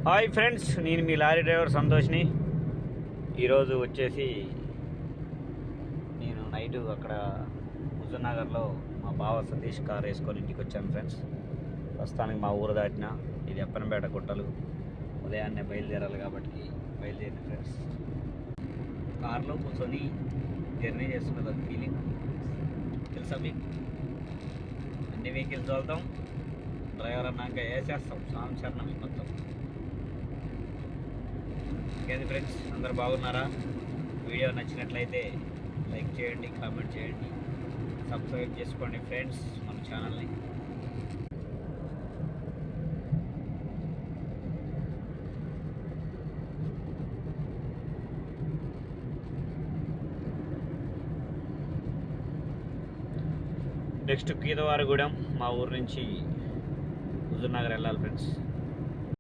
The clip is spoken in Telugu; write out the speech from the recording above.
హాయ్ ఫ్రెండ్స్, నేను మీ లారీ డ్రైవర్ సంతోష్ని. ఈరోజు వచ్చేసి నేను నైట్ అక్కడ హుజూర్నగర్లో మా బావ సతీష్ కార్ వేసుకొని ఇంటికి వచ్చాను ఫ్రెండ్స్. ప్రస్తుతానికి మా ఊరు దాటిన ఇది అప్పనపేట గుట్టలు. ఉదయాన్నే బయలుదేరాలి కాబట్టి బయలుదేరిన ఫ్రెండ్స్. కార్లో కూర్చొని జర్నీ చేస్తున్నది ఒక ఫీలింగ్ తెలుసా మీకు. అన్ని వెహికల్స్ వెళ్తాం, డ్రైవర్ అన్నాక వేసేస్తాం సాంచరణం మొత్తం. ఇంకేంది ఫ్రెండ్స్, అందరు బాగున్నారా? వీడియో నచ్చినట్లయితే లైక్ చేయండి, కామెంట్ చేయండి, సబ్స్క్రైబ్ చేసుకోండి ఫ్రెండ్స్ మన ఛానల్ని. నెక్స్ట్ కీదవారగూడెం, మా ఊరు నుంచి హుజూర్నగర్ వెళ్ళాలి ఫ్రెండ్స్.